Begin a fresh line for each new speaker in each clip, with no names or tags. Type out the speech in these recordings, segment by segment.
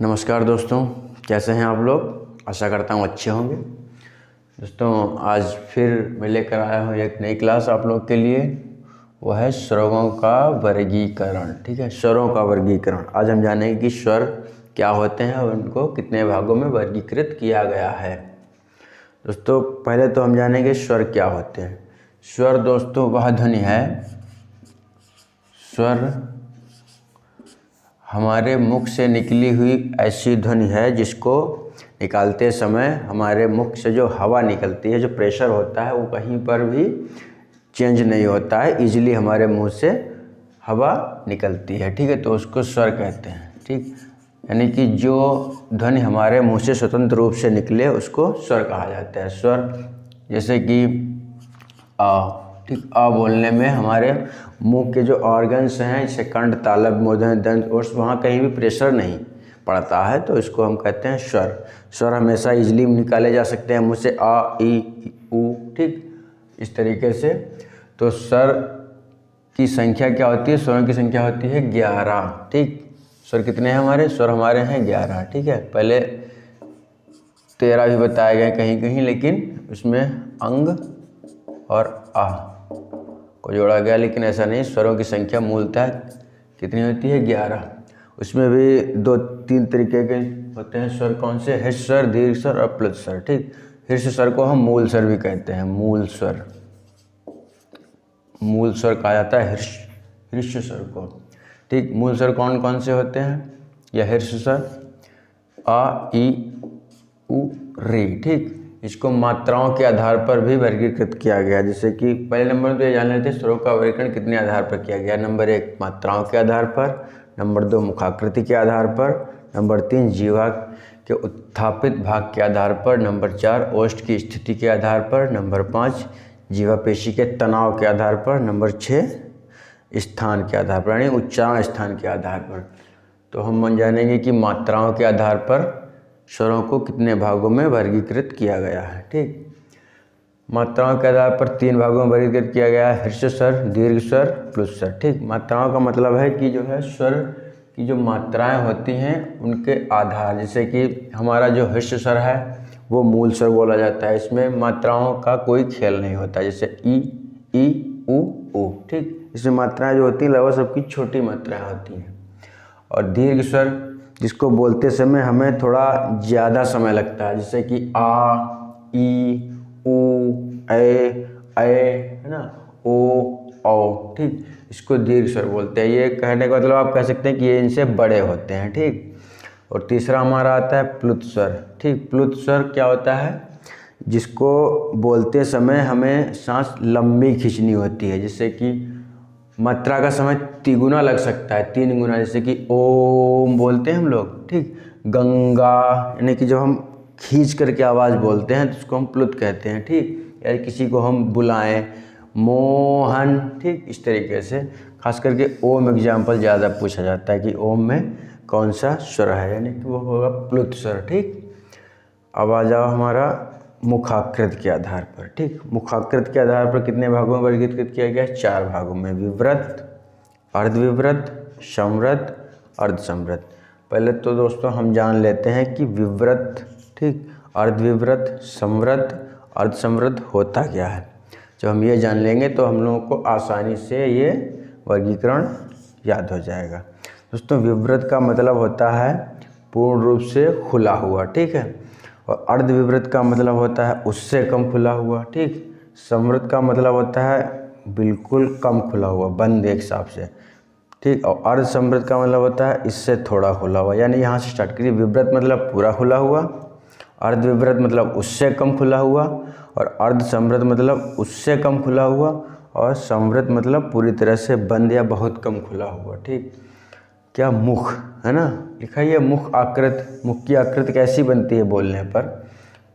नमस्कार दोस्तों, कैसे हैं आप लोग। आशा करता हूँ अच्छे होंगे। दोस्तों आज फिर मैं लेकर आया हूँ एक नई क्लास आप लोग के लिए। वो है स्वरों का वर्गीकरण। ठीक है, स्वरों का वर्गीकरण। आज हम जानेंगे कि स्वर क्या होते हैं और उनको कितने भागों में वर्गीकृत किया गया है। दोस्तों पहले तो हम जानेंगे स्वर क्या होते हैं। स्वर दोस्तों वह ध्वनि है, स्वर हमारे मुख से निकली हुई ऐसी ध्वनि है जिसको निकालते समय हमारे मुख से जो हवा निकलती है, जो प्रेशर होता है, वो कहीं पर भी चेंज नहीं होता है, इजीली हमारे मुंह से हवा निकलती है। ठीक है, तो उसको स्वर कहते हैं। ठीक, यानी कि जो ध्वनि हमारे मुंह से स्वतंत्र रूप से निकले उसको स्वर कहा जाता है। स्वर जैसे कि ठीक, अ बोलने में हमारे मुंह के जो ऑर्गन्स हैं, जैसे कंठ, तालव्य, मूर्धन्य, दंत, ओष्ठ, वहाँ कहीं भी प्रेशर नहीं पड़ता है, तो इसको हम कहते हैं स्वर। स्वर हमेशा इजीली निकाले जा सकते हैं मुंह से, आ, ई, ऊ। ठीक, इस तरीके से। तो स्वर की संख्या क्या होती है? स्वरों की संख्या होती है 11। ठीक, स्वर कितने हैं हमारे? स्वर हमारे हैं 11। ठीक है, पहले 13 भी बताए गए कहीं कहीं, लेकिन उसमें अंग और आ को जोड़ा गया, लेकिन ऐसा नहीं। स्वरों की संख्या मूलतः कितनी होती है? 11। उसमें भी 2-3 तरीके के होते हैं स्वर। कौन से? हर्ष स्वर, दीर्घ स्वर और प्लुत स्वर। ठीक, हर्ष स्वर को हम मूल स्वर भी कहते हैं। मूल स्वर, मूल स्वर कहा जाता है हर्ष स्वर को। ठीक, मूल स्वर कौन कौन से होते हैं? यह हर्ष स्वर, आ, ई, उ, री। ठीक, इसको मात्राओं के आधार पर भी वर्गीकृत किया गया। जैसे कि पहले नंबर तो ये जान लेते हैं स्वरों का वर्गीकरण कितने आधार पर किया गया। नंबर 1 मात्राओं के आधार पर, नंबर 2 मुखाकृति के आधार पर, नंबर 3 जीवा के उत्थापित भाग के आधार पर, नंबर 4 ओष्ठ की स्थिति के आधार पर, नंबर 5 जीवा पेशी के तनाव के आधार पर, नंबर 6 स्थान के आधार पर, यानी उच्चारण स्थान के आधार पर। तो हम जानेंगे कि मात्राओं के आधार पर स्वरों को कितने भागों में वर्गीकृत किया गया है। ठीक, मात्राओं के आधार पर 3 भागों में वर्गीकृत किया गया है, हर्ष स्वर, दीर्घ स्वर, प्लुत स्वर। ठीक, मात्राओं का मतलब है कि जो है स्वर की जो मात्राएं होती हैं उनके आधार, जैसे कि हमारा जो हर्ष स्वर है वो मूल स्वर बोला जाता है। इसमें मात्राओं का कोई खेल नहीं होता, जैसे ई, उ। ठीक, इसमें मात्राएं जो होती हैं लगभग सबकी छोटी मात्राएं होती हैं। और दीर्घ स्वर जिसको बोलते समय हमें थोड़ा ज़्यादा समय लगता है, जैसे कि आ, ई, ऊ, ए, है ना, ओ, औ। ठीक, इसको दीर्घ स्वर बोलते हैं। ये कहने का मतलब आप कह सकते हैं कि ये इनसे बड़े होते हैं। ठीक, और तीसरा हमारा आता है प्लुत स्वर। ठीक, प्लुत स्वर क्या होता है? जिसको बोलते समय हमें सांस लंबी खींचनी होती है, जैसे कि मात्रा का समय तिगुना लग सकता है, 3 गुना। जैसे कि ओम बोलते हैं हम लोग। ठीक, गंगा, यानी कि जब हम खींच करके आवाज़ बोलते हैं तो उसको हम प्लुत कहते हैं। ठीक, या किसी को हम बुलाएं, मोहन। ठीक, इस तरीके से खास करके ओम एग्जाम्पल ज़्यादा पूछा जाता है कि ओम में कौन सा स्वर है, यानी कि वो होगा प्लुत स्वर। ठीक, अब आ जाओ हमारा मुखाकृत के आधार पर। ठीक, मुखाकृत के आधार पर कितने भागों में वर्गीकृत किया गया है? 4 भागों में, विवृत, अर्धविवृत, संवृत, अर्धसंवृत। पहले तो दोस्तों हम जान लेते हैं कि विवृत, ठीक, अर्धविवृत, संवृत, अर्धसंवृत होता क्या है। जब हम ये जान लेंगे तो हम लोगों को आसानी से ये वर्गीकरण याद हो जाएगा। दोस्तों विवृत का मतलब होता है पूर्ण रूप से खुला हुआ। ठीक है, और अर्धविवृत का मतलब होता है उससे कम खुला हुआ। ठीक, संवृत का मतलब होता है बिल्कुल कम खुला हुआ, बंद एक हिसाब से। ठीक, और अर्धसंवृत का मतलब होता है इससे थोड़ा खुला हुआ। यानी यहाँ से स्टार्ट करिए। विवृत मतलब पूरा खुला हुआ, अर्धविवृत मतलब उससे कम खुला हुआ, और अर्धसंवृत मतलब उससे कम खुला हुआ, और संवृत मतलब पूरी तरह से बंद या बहुत कम खुला हुआ। ठीक, क्या मुख है ना, लिखा है मुख आकृत। मुख की आकृति कैसी बनती है बोलने पर?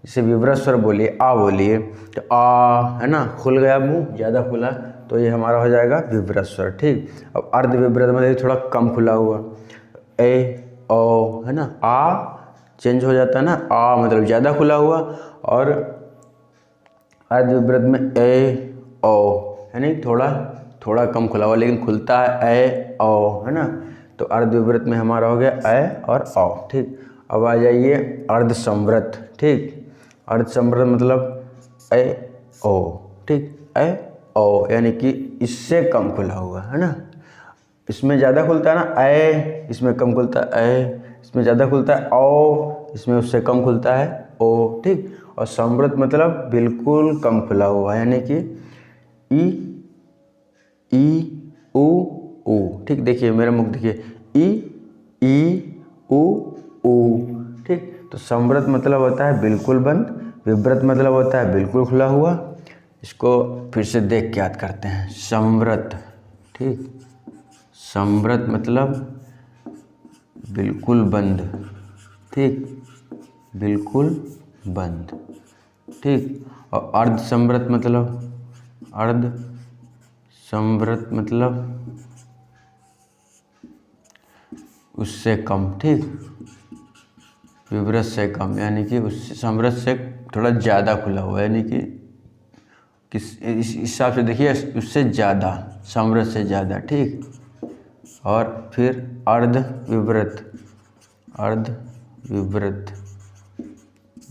जैसे विवृत स्वर बोलिए, आ बोलिए तो आ, है ना, खुल गया मुंह, ज़्यादा खुला, तो ये हमारा हो जाएगा विवृत स्वर। ठीक, अब अर्धविवृत मतलब थोड़ा कम खुला हुआ, ए, ओ, है ना, आ चेंज हो जाता है ना, आ मतलब ज़्यादा खुला हुआ, और अर्धविवृत में ए, ओ, यानी थोड़ा कम खुला हुआ, लेकिन खुलता है ए, ओ, है ना। तो अर्धविवृत में हमारा हो गया अ और औ, ठीक। अब आ जाइए अर्धसंवृत, ठीक। अर्धसंवृत मतलब अ ओ, ठीक, अ ओ, यानी कि इससे कम खुला हुआ है ना। इसमें ज़्यादा खुलता है ना अ, इसमें कम खुलता है अ, इसमें ज़्यादा खुलता है ओ, इसमें उससे कम खुलता है ओ, ठीक। और संवृत मतलब बिल्कुल कम खुला हुआ, यानी कि ई ऊ, ठीक। देखिए मेरा मुख देखिए ई ऊ, ठीक। तो संवृत मतलब होता है बिल्कुल बंद, विवृत मतलब होता है बिल्कुल खुला हुआ। इसको फिर से देख के याद करते हैं। संवृत, ठीक, संवृत मतलब बिल्कुल बंद, ठीक, बिल्कुल बंद, ठीक। और अर्धसंवृत मतलब उससे कम, ठीक, विवृत से कम, यानी कि उससे संवृत से थोड़ा ज़्यादा खुला हुआ, यानी कि इस हिसाब से देखिए, उससे ज़्यादा, संवृत से ज़्यादा, ठीक। और फिर अर्धविवृत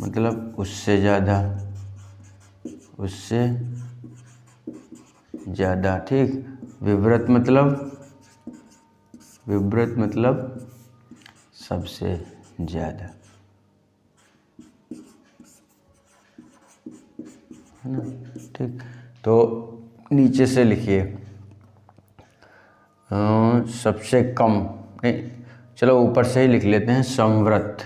मतलब उससे ज़्यादा, ठीक। विवृत मतलब सबसे ज़्यादा, है ना, ठीक। तो नीचे से लिखिए सबसे कम, नहीं चलो ऊपर से ही लिख लेते हैं। संवृत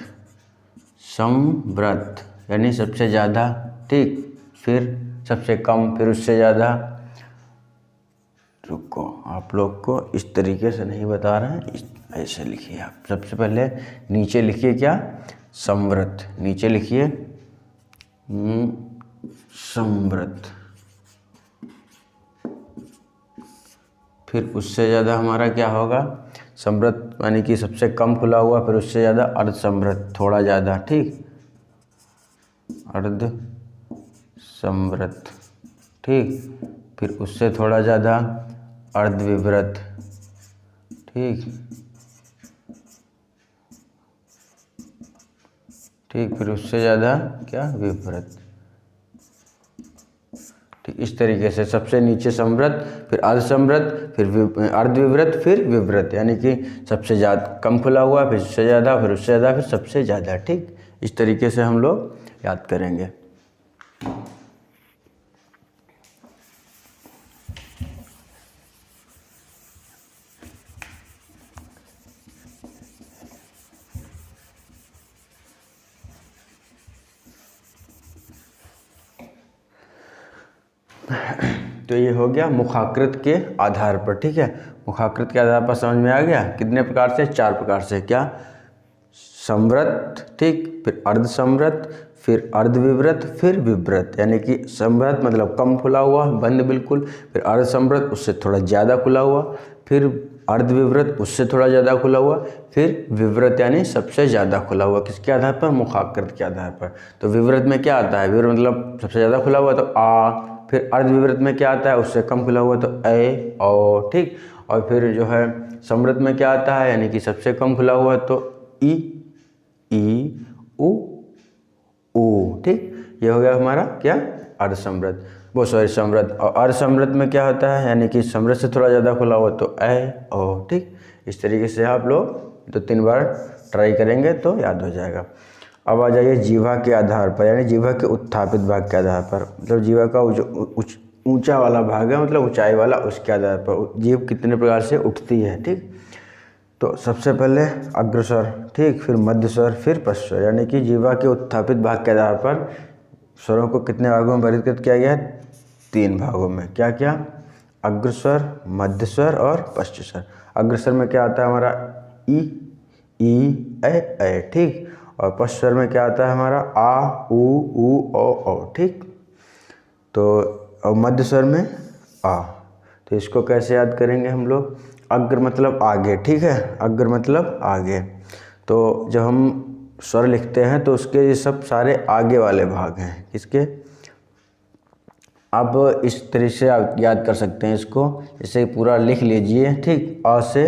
यानी सबसे ज़्यादा, ठीक, फिर सबसे कम, फिर उससे ज़्यादा। रुको, आप लोग को इस तरीके से नहीं बता रहे हैं, ऐसे लिखिए आप। सबसे पहले नीचे लिखिए क्या, संवृत, नीचे लिखिए संवृत, फिर उससे ज़्यादा हमारा क्या होगा, संवृत यानी कि सबसे कम खुला हुआ, फिर उससे ज़्यादा अर्धसंवृत, थोड़ा ज़्यादा, ठीक, अर्धसंवृत, ठीक। फिर उससे थोड़ा ज़्यादा अर्धविवृत, ठीक, फिर उससे ज़्यादा क्या, विवृत, ठीक। इस तरीके से सबसे नीचे संवृत, फिर अर्धसंवृत, फिर अर्धविवृत, फिर विवृत, यानी कि सबसे ज़्यादा कम खुला हुआ, फिर उससे ज़्यादा, फिर उससे ज़्यादा, फिर सबसे ज़्यादा, ठीक। इस तरीके से हम लोग याद करेंगे। तो ये हो गया मुखाकृत के आधार पर, ठीक है। मुखाकृत के आधार पर समझ में आ गया। कितने प्रकार से, 4 प्रकार से, क्या, संवृत, ठीक, फिर अर्धसंवृत, फिर अर्धविवृत, फिर विवृत, यानी कि संवृत मतलब कम खुला हुआ, बंद बिल्कुल, फिर अर्धसंवृत उससे थोड़ा ज़्यादा खुला हुआ, फिर अर्धविवृत उससे थोड़ा ज़्यादा खुला हुआ, फिर विवृत यानी सबसे ज़्यादा खुला हुआ। किसके आधार पर, मुखाकृत के आधार पर। तो विवृत में क्या आता है, विवृत मतलब सबसे ज़्यादा खुला हुआ तो आ, फिर अर्धविवृत में क्या आता है, उससे कम खुला हुआ तो ए ओ, ठीक। और फिर जो है संवृत में क्या आता है, यानी कि सबसे कम खुला हुआ तो ई ऊ, ठीक। ये हो गया हमारा क्या, अर्धसंवृत, वो सॉरी संवृत। और अर्धसंवृत में क्या होता है, यानी कि संवृत से थोड़ा ज़्यादा खुला हुआ तो ए ओ, ठीक। इस तरीके से आप लोग 2-3 बार ट्राई करेंगे तो याद हो जाएगा। अब आ जाइए जीवा के आधार पर, यानी जीवा के उत्थापित भाग के आधार पर, मतलब जीवा का ऊंचा वाला भाग है, मतलब ऊंचाई वाला, उसके आधार पर जीव कितने प्रकार से उठती है, ठीक। तो सबसे पहले अग्रस्वर, ठीक, फिर मध्यस्वर, फिर पश्चस्वर, यानी कि जीवा के उत्थापित भाग के आधार पर स्वरों को कितने भागों में वर्गीकृत किया गया है, 3 भागों में। क्या क्या, अग्रस्वर, मध्यस्वर और पश्चस्वर। अग्रस्वर में क्या आता है हमारा, ई ए, ठीक। और पश्चस्वर में क्या आता है हमारा, आ ऊ ओ, ठीक। तो और मध्यस्वर में आ। तो इसको कैसे याद करेंगे हम लोग, अग्र मतलब आगे, ठीक है, अग्र मतलब आगे। तो जब हम स्वर लिखते हैं तो उसके ये सब सारे आगे वाले भाग हैं, किसके। अब इस तरह से आप याद कर सकते हैं इसको, इसे पूरा लिख लीजिए, ठीक, आ से,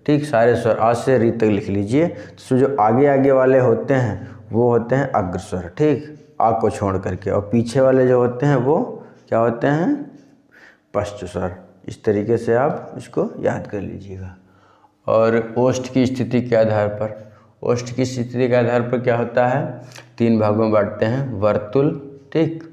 ठीक, सारे स्वर आ से री तक लिख लीजिए। तो जो आगे आगे वाले होते हैं वो होते हैं अग्रस्वर, ठीक, आ को छोड़ करके, और पीछे वाले जो होते हैं वो क्या होते हैं, पश्च स्वर। इस तरीके से आप इसको याद कर लीजिएगा। और ओष्ठ की स्थिति के आधार पर, ओष्ठ की स्थिति के आधार पर क्या होता है, 3 भागों में बांटते हैं, वर्तुल, ठीक,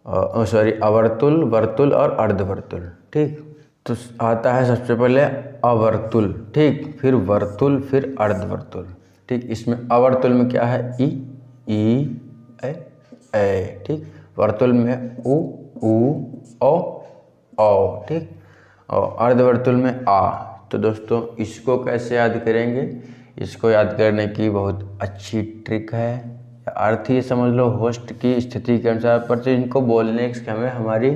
अवर्तुल, वर्तुल और अर्धवर्तुल, ठीक। तो आता है सबसे पहले अवर्तुल, ठीक, फिर वर्तुल, फिर अर्धवर्तुल, ठीक। इसमें अवर्तुल में क्या है, ई ए, ठीक। वर्तुल में उ औ, ठीक। और अर्धवर्तुल में आ। तो दोस्तों इसको कैसे याद करेंगे, इसको याद करने की बहुत अच्छी ट्रिक है। अर्थ ही समझ लो होस्ट की स्थिति के अनुसार, पर तो इनको बोलने के समय हमारी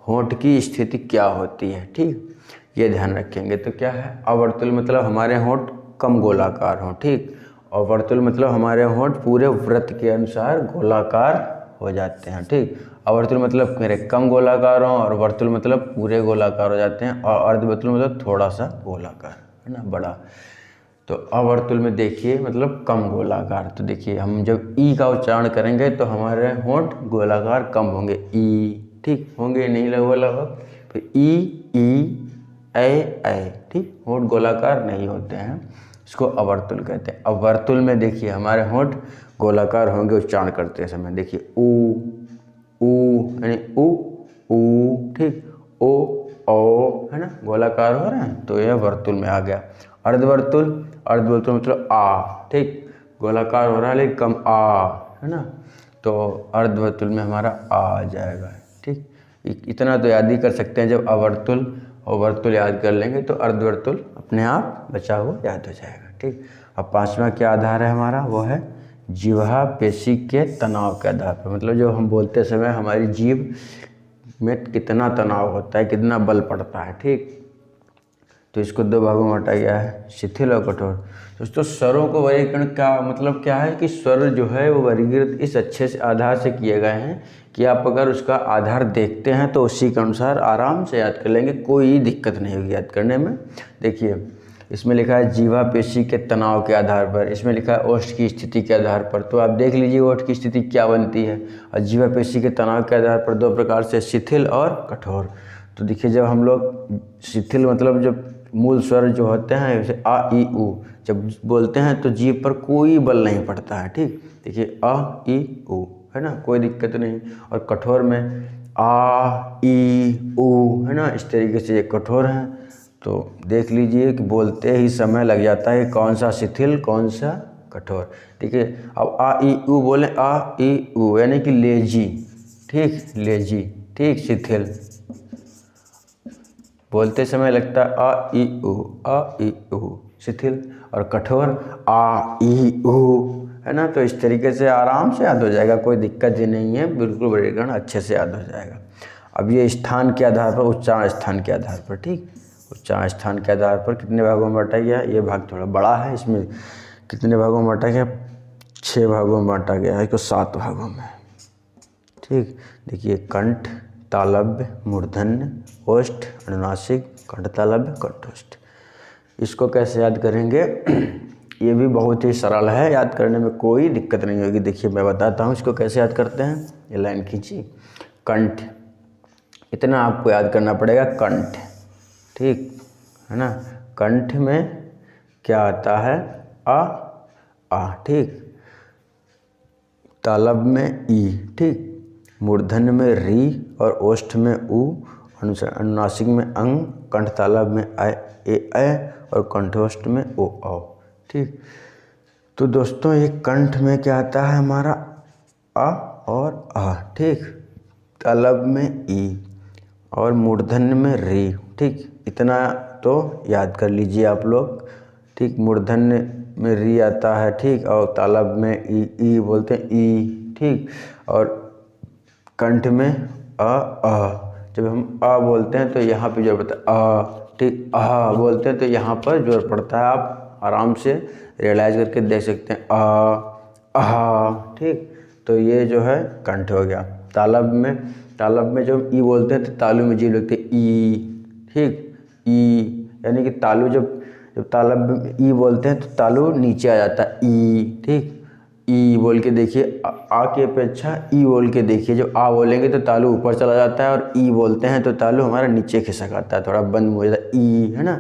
होंठ की स्थिति क्या होती है, ठीक, ये ध्यान रखेंगे। तो क्या है, अवर्तुल मतलब हमारे होंठ कम गोलाकार हों, ठीक, और वर्तुल मतलब हमारे होंठ पूरे वृत्त के अनुसार गोलाकार हो जाते हैं, ठीक। अवर्तुल मतलब मेरे कम गोलाकार हों, और वर्तुल मतलब पूरे गोलाकार हो जाते हैं, और अर्धवर्तुल मतलब थोड़ा सा गोलाकार, है ना, बड़ा। तो अवर्तुल में देखिए मतलब कम गोलाकार। तो देखिए हम जब ई का उच्चारण करेंगे तो हमारे होंठ गोलाकार कम होंगे, ई, ठीक, होंगे नहीं लगभग। फिर ई ए, ठीक, होंठ गोलाकार नहीं होते हैं, इसको अवर्तुल कहते हैं। अवर्तुल में देखिए हमारे होंठ गोलाकार होंगे उच्चारण करते समय। देखिए ऊ यानी ऊ, ठीक, ओ, है ना, गोलाकार हो रहे हैं, तो यह वर्तुल में आ गया। अर्धवर्तुल मतलब आ, ठीक, गोलाकार हो रहा है लेकिन कम आ, है ना, तो अर्धवर्तुल में हमारा आ जाएगा, ठीक। इतना तो याद ही कर सकते हैं। जब अवर्तुल और वर्तुल याद कर लेंगे तो अर्धवर्तुल अपने आप बचा हुआ याद हो जाएगा, ठीक। अब 5वां क्या आधार है हमारा, वो है जिह्वा पेशी के तनाव के आधार पर। मतलब जो हम बोलते समय हमारी जीभ में कितना तनाव होता है, कितना बल पड़ता है, ठीक। तो इसको 2 भागों में बांटा गया है, शिथिल और कठोर। दोस्तों स्वरों को वर्गीकरण का मतलब क्या है कि स्वर जो है वो वर्गीकृत इस अच्छे से आधार से किए गए हैं कि आप अगर उसका आधार देखते हैं तो उसी के अनुसार आराम से याद कर लेंगे, कोई दिक्कत नहीं होगी याद करने में। देखिए इसमें लिखा है जिह्वा पेशी के तनाव के आधार पर, इसमें लिखा है ओष्ठ की स्थिति के आधार पर। तो आप देख लीजिए ओष्ठ की स्थिति क्या बनती है, और जिह्वा पेशी के तनाव के आधार पर 2 प्रकार से, शिथिल और कठोर। तो देखिए जब हम लोग शिथिल मतलब जब मूल स्वर जो होते हैं जैसे आ ई उ, जब बोलते हैं तो जीभ पर कोई बल नहीं पड़ता है, ठीक। देखिए आ ई उ, है ना, कोई दिक्कत नहीं। और कठोर में आ ई उ, है ना, इस तरीके से ये कठोर हैं। तो देख लीजिए कि बोलते ही समय लग जाता है कौन सा शिथिल कौन सा कठोर। देखिए अब आ ई उ बोले, आ ई उ यानी कि लेजी, ठीक, लेजी, ठीक, शिथिल बोलते समय लगता है आ ई उ, शिथिल। और कठोर आ ई उ, है ना। तो इस तरीके से आराम से याद हो जाएगा, कोई दिक्कत ही नहीं है, बिल्कुल वर्गीकरण अच्छे से याद हो जाएगा। अब ये स्थान के आधार पर, उच्चारण स्थान के आधार पर, ठीक, उच्चारण स्थान के आधार पर कितने भागों में बांटा गया, ये भाग थोड़ा बड़ा है, इसमें कितने भागों में बांटा गया, 6 भागों में बांटा गया है, इसको 7 भागों में, ठीक। देखिए कंठ, तालव्य, मूर्धन्य, ओष्ठ, अनुनासिक, कंठतालव्य, कंठोष्ठ। इसको कैसे याद करेंगे ये भी बहुत ही सरल है, याद करने में कोई दिक्कत नहीं होगी। देखिए मैं बताता हूँ इसको कैसे याद करते हैं। ये लाइन खींची, कंठ, इतना आपको याद करना पड़ेगा, कंठ, ठीक, है ना। कंठ में क्या आता है, आ, ठीक, तालव्य में ई, ठीक, मूर्धन्य में री और ओष्ठ में उ, अनुनासिक में अंग, कंठतालव्य में ए और कंठोष्ठ में ओ औ, ठीक। तो दोस्तों ये कंठ में क्या आता है हमारा आ और आ, ठीक, तालव्य में ई और मूर्धन्य में री, ठीक। इतना तो याद कर लीजिए आप लोग, ठीक। मूर्धन्य में री आता है, ठीक, और तालव्य में ई बोलते हैं ई, ठीक। और कंठ में आ, जब हम आ बोलते हैं तो यहाँ पे जोर पड़ता है आ, ठीक, आ बोलते हैं तो यहाँ पर जोर पड़ता है। आप आराम से रियलाइज करके देख सकते हैं आ, ठीक। तो ये जो है कंठ हो गया। तालव्य में जब ई बोलते हैं तो तालु में जीभ लगती है ई, ठीक, ई, यानी कि तालु जब जब तालब ई बोलते हैं तो तालु नीचे आ जाता है ई, ठीक। ई बोल के देखिए, आ की अपेक्षा ई बोल के देखिए, जब आ बोलेंगे तो तालु ऊपर चला जाता है और ई बोलते हैं तो तालु हमारा नीचे खिसक आता है, थोड़ा बंद हो जाता है, ई, है ना।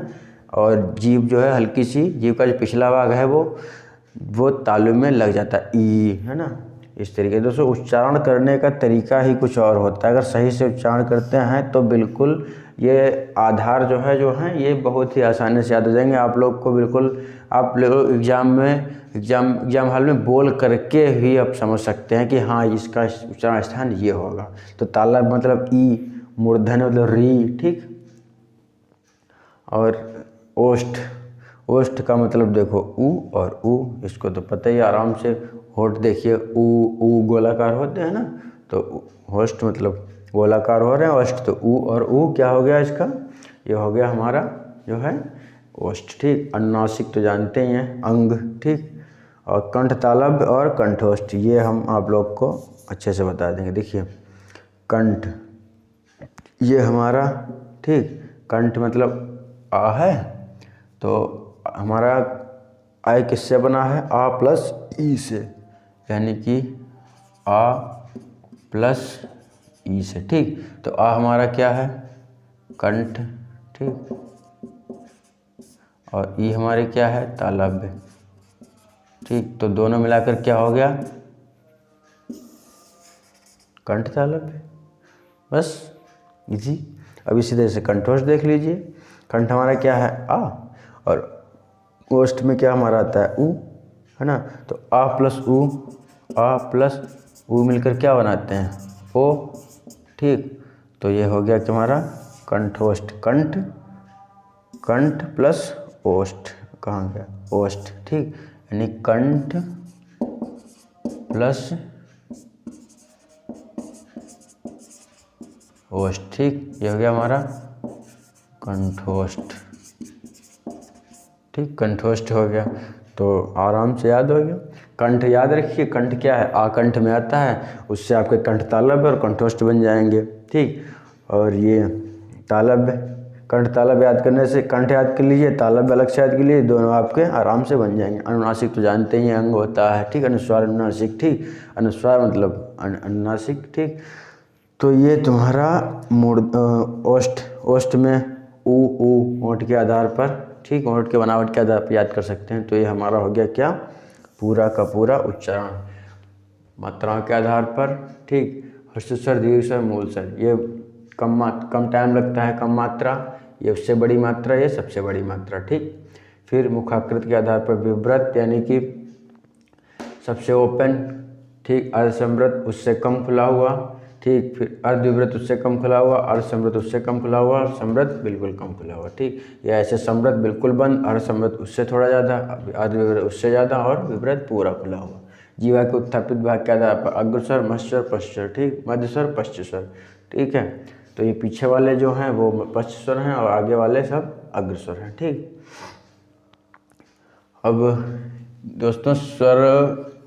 और जीभ जो है हल्की सी, जीभ का जो पिछला भाग है वो तालु में लग जाता है, ई, है ना। इस तरीके से दोस्तों उच्चारण करने का तरीका ही कुछ और होता है। अगर सही से उच्चारण करते हैं तो बिल्कुल ये आधार जो है ये बहुत ही आसानी से याद हो जाएंगे आप लोग को। बिल्कुल आप लोग एग्जाम हॉल में बोल करके ही आप समझ सकते हैं कि हाँ इसका उच्चारण स्थान ये होगा। तो तालब मतलब ई, मूर्धन्य मतलब री, ठीक। और ओष्ठ का मतलब देखो ऊ और ऊ, इसको तो पता ही आराम से। होठ देखिए, ऊ गोलाकार होते हैं ना, तो होष्ठ मतलब गोलाकार हो रहे हैं, ओष्ठ तो ऊ, और ऊ क्या हो गया इसका, ये हो गया हमारा जो है ओष्ठ, ठीक। अनुनासिक तो जानते ही हैं, अंग, ठीक। और कंठ तालब और कंठोष्ठ ये हम आप लोग को अच्छे से बता देंगे। देखिए कंठ ये हमारा, ठीक, कंठ मतलब आ है, तो हमारा आय किससे बना है, आ प्लस ई से, यानी कि आ प्लस ई से, ठीक। तो आ हमारा क्या है, कंठ, ठीक, और ई हमारे क्या है, तालव्य, ठीक। तो दोनों मिलाकर क्या हो गया, कंठ तालव्य, बस इजी। अब इसी तरह से कंठोष्ठ देख लीजिए, कंठ हमारा क्या है, आ, और ओष्ठ में क्या हमारा आता है, ऊ, है ना। तो आ प्लस ऊ मिलकर क्या बनाते हैं, ओ, ठीक। तो ये हो गया कि हमारा कंठोष्ठ, कंठ प्लस ओष्ठ, कहाँ गया, ओष्ठ, ठीक। यानी कंठ प्लस ओष्ठ, ठीक। ये हो गया हमारा कंठोष्ठ, ठीक, कंठोष्ठ हो गया। तो आराम से याद हो गया। कंठ याद रखिए, कंठ क्या है, आ कंठ में आता है, उससे आपके कंठ तालव्य और कंठोष्ठ बन जाएंगे, ठीक। और ये तालव्य, कंठ तालव्य याद करने से कंठ याद कर लीजिए, तालव्य अलग से याद कर लीजिए, दोनों आपके आराम से बन जाएंगे। अनुनासिक तो जानते ही अंग होता है, ठीक। अनुस्वार अनुनासिक, ठीक, अनुस्वार मतलब अनुनासिक, ठीक। तो ये तुम्हारा ओष्ठ में ऊ ओंठ के आधार पर, ठीक, ओंठ के बनावट के आधार पर याद कर सकते हैं। तो ये हमारा हो गया क्या, पूरा का पूरा उच्चारण मात्राओं के आधार पर, ठीक। हर्ष स्वर, दीर्घ स्वर, मूल स्वर, ये कम टाइम लगता है, कम मात्रा, ये उससे बड़ी मात्रा, ये सबसे बड़ी मात्रा, ठीक। फिर मुखाकृत के आधार पर विव्रत यानी कि सबसे ओपन, ठीक, अर्धसंवृत उससे कम खुला हुआ, ठीक। फिर अर्धविवृत उससे कम खुला हुआ, अर्धसंवृत उससे कम खुला हुआ, संवृत बिल्कुल कम खुला हुआ, ठीक। या ऐसे संवृत बिल्कुल बंद, अर्धसंवृत उससे थोड़ा ज़्यादा, अर्धविवृत उससे ज़्यादा, और विवृत पूरा खुला हुआ। जीवा के उत्थापित भाग के आधार पर अग्रस्वर, मध्यस्वर, पश्चस्वर, ठीक, मध्यस्वर, पश्चस्वर, ठीक है। तो ये पीछे वाले जो हैं वो पश्चस्वर हैं और आगे वाले सब अग्रस्वर हैं, ठीक। अब दोस्तों स्वर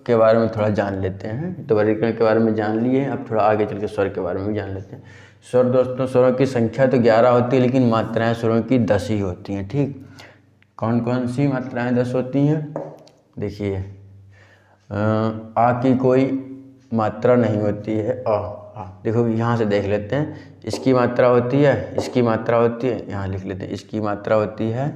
के बारे में थोड़ा जान लेते हैं। तो वर्गीकरण के बारे में जान लिए, अब थोड़ा आगे चल के स्वर के बारे में भी जान लेते हैं। स्वर दोस्तों, स्वरों की संख्या तो 11 होती है, लेकिन मात्राएं स्वरों की 10 ही होती हैं, ठीक। कौन कौन सी मात्राएं 10 होती हैं, देखिए आ की कोई मात्रा नहीं होती है, आ, देखो यहाँ से देख लेते हैं, इसकी मात्रा होती है, इसकी मात्रा होती है, यहाँ लिख लेते हैं, इसकी मात्रा होती है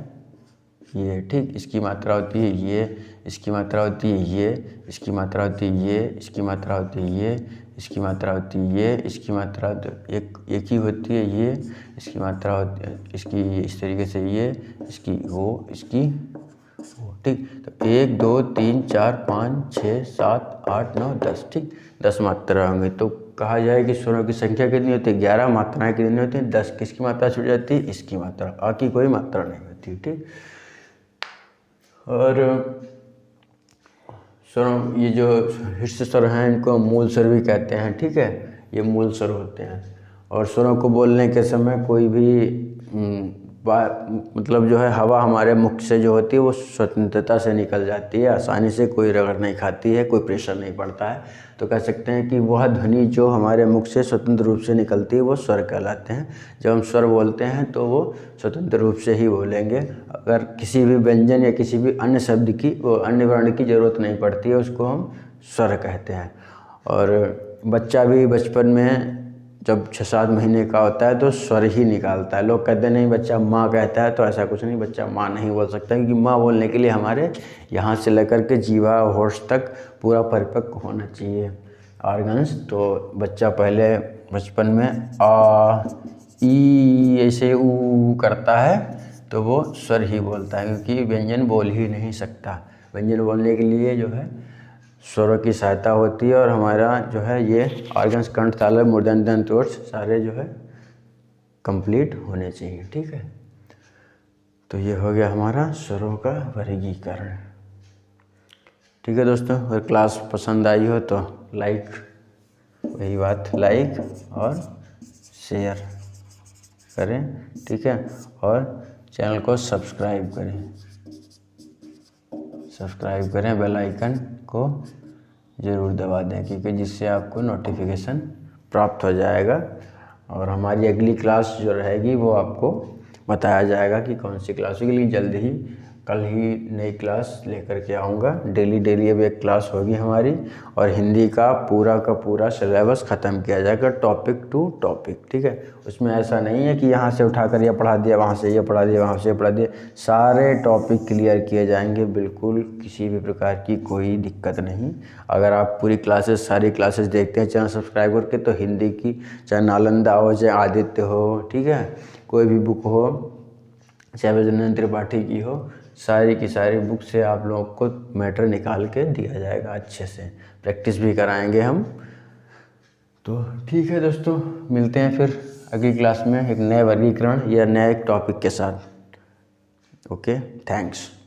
ये, ठीक, इसकी मात्रा होती है ये, इसकी मात्रा होती है ये, इसकी मात्रा होती है ये, इसकी मात्रा होती है ये, इसकी मात्रा होती है ये, इसकी मात्रा एक ही होती है ये, इसकी मात्रा होती है इसकी इस तरीके से ये, इसकी वो, इसकी वो, ठीक। तो 1 2 3 4 5 6 7 8 9 10, ठीक, 10 मात्रा होंगे। तो कहा जाए कि स्वरों की संख्या कितनी होती है, 11 मात्राएं कितनी होती हैं, 10 किसकी मात्रा छूट जाती है, इसकी मात्रा, आ की कोई मात्रा नहीं होती, ठीक। और स्वर, ये जो शीर्ष स्वर हैं इनको मूल स्वर भी कहते हैं, ठीक है, ये मूल स्वर होते हैं। और स्वरों को बोलने के समय कोई भी मतलब जो है हवा हमारे मुख से जो होती है वो स्वतंत्रता से निकल जाती है, आसानी से, कोई रगड़ नहीं खाती है, कोई प्रेशर नहीं पड़ता है। तो कह सकते हैं कि वह ध्वनि जो हमारे मुख से स्वतंत्र रूप से निकलती है वो स्वर कहलाते हैं। जब हम स्वर बोलते हैं तो वो स्वतंत्र रूप से ही बोलेंगे। अगर किसी भी व्यंजन या किसी भी अन्य शब्द की अन्य वर्ण की ज़रूरत नहीं पड़ती है, उसको हम स्वर कहते हैं। और बच्चा भी बचपन में जब 6-7 महीने का होता है तो स्वर ही निकालता है। लोग कहते नहीं बच्चा माँ कहता है, तो ऐसा कुछ नहीं, बच्चा माँ नहीं बोल सकता, क्योंकि माँ बोलने के लिए हमारे यहाँ से लेकर के जीवा होश तक पूरा परिपक्व होना चाहिए ऑर्गन्स। तो बच्चा पहले बचपन में आ ई ऐसे ऊ करता है तो वो स्वर ही बोलता है, क्योंकि व्यंजन बोल ही नहीं सकता। व्यंजन बोलने के लिए जो है स्वरों की सहायता होती है, और हमारा जो है ये ऑर्गन्स कंठ तालव्य मूर्धन्य दंत ओष्ठ सारे जो है कंप्लीट होने चाहिए। ठीक है, तो ये हो गया हमारा स्वरों का वर्गीकरण। ठीक है दोस्तों, अगर क्लास पसंद आई हो तो लाइक, वही बात, लाइक और शेयर करें। ठीक है, और चैनल को सब्सक्राइब करें, बेल आइकन को ज़रूर दबा दें, क्योंकि जिससे आपको नोटिफिकेशन प्राप्त हो जाएगा, और हमारी अगली क्लास जो रहेगी वो आपको बताया जाएगा कि कौन सी क्लास होगी। लेकिन जल्द ही कल ही नई क्लास लेकर के आऊँगा। डेली अब एक क्लास होगी हमारी, और हिंदी का पूरा सिलेबस ख़त्म किया जाएगा टॉपिक टू टॉपिक। ठीक है, उसमें ऐसा नहीं है कि यहाँ से उठाकर ये पढ़ा दिया, वहाँ से ये पढ़ा दिया, वहाँ से ये पढ़ा दिया, सारे टॉपिक क्लियर किए जाएंगे, बिल्कुल किसी भी प्रकार की कोई दिक्कत नहीं। अगर आप पूरी क्लासेस, सारी क्लासेस देखते हैं चैनल सब्सक्राइब करके, तो हिंदी की चाहे नालंदा हो, चाहे आदित्य हो, ठीक है, कोई भी बुक हो, चाहे वैजयंती त्रिपाठी की हो, सारी की सारी बुक से आप लोगों को मैटर निकाल के दिया जाएगा। अच्छे से प्रैक्टिस भी कराएंगे हम। तो ठीक है दोस्तों, मिलते हैं फिर अगली क्लास में एक नए वर्गीकरण या नए टॉपिक के साथ। Okay, thanks.